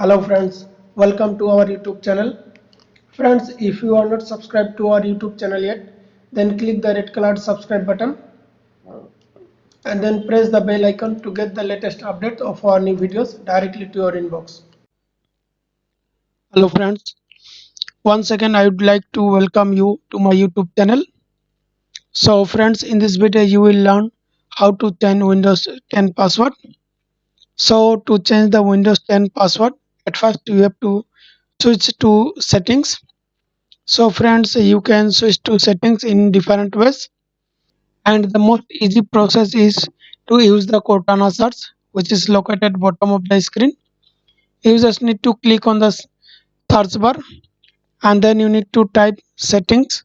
Hello friends, welcome to our YouTube channel. Friends, if you are not subscribed to our YouTube channel yet, then click the red colored subscribe button and then press the bell icon to get the latest update of our new videos directly to your inbox. Hello friends, once again I would like to welcome you to my YouTube channel. So friends, in this video you will learn how to change Windows 10 password. So to change the Windows 10 password, at first you have to switch to settings. So friends, you can switch to settings in different ways, and the most easy process is to use the Cortana search, which is located at bottom of the screen. You just need to click on the search bar and then you need to type settings,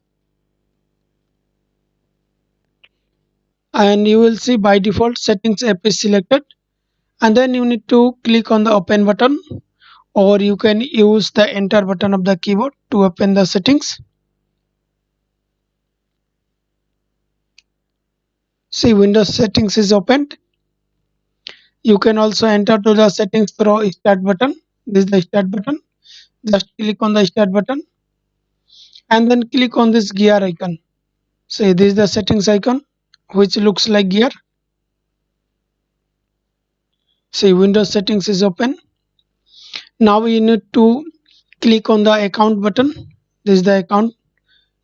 and you will see by default settings app is selected, and then you need to click on the open button, or you can use the enter button of the keyboard to open the settings. See, Windows settings is opened. You can also enter to the settings through start button. This is the start button. Just click on the start button and then click on this gear icon. See, this is the settings icon which looks like gear. See, Windows settings is open. Now you need to click on the account button. This is the account.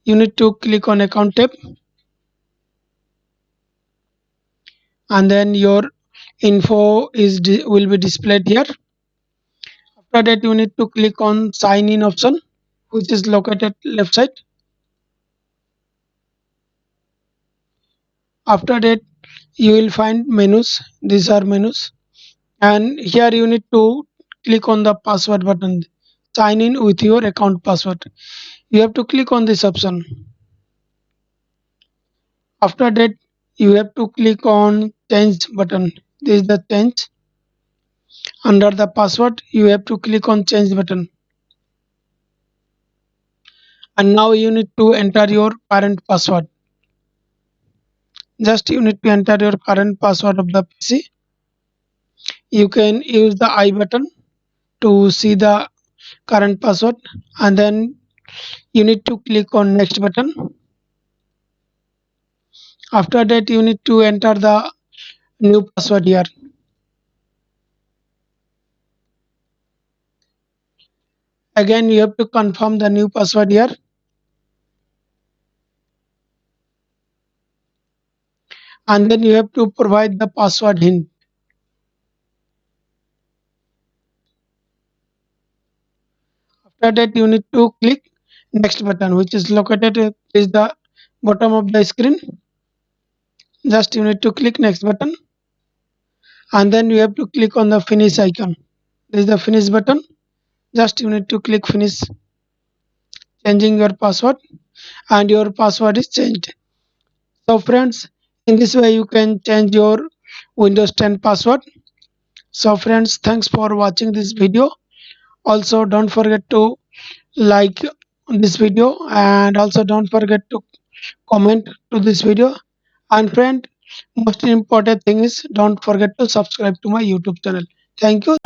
You need to click on account tab and then your info will be displayed here. After that you need to click on sign in option, which is located left side. After that you will find menus. These are menus, and here you need to click on the password button, sign in with your account password. You have to click on this option. After that you have to click on change button. This is the change. Under the password you have to click on change button, and now you need to enter your current password. Just you need to enter your current password of the PC. You can use the I button to see the current password, and then you need to click on next button. After that you need to enter the new password here. Again you have to confirm the new password here, and then you have to provide the password hint. After that you need to click next button, which is located is the bottom of the screen. Just you need to click next button, and then you have to click on the finish icon. This is the finish button. Just you need to click finish changing your password, and your password is changed. So friends, in this way you can change your Windows 10 password. So friends, thanks for watching this video. Also don't forget to like this video, and also don't forget to comment to this video. And friend, most important thing is don't forget to subscribe to my YouTube channel. Thank you.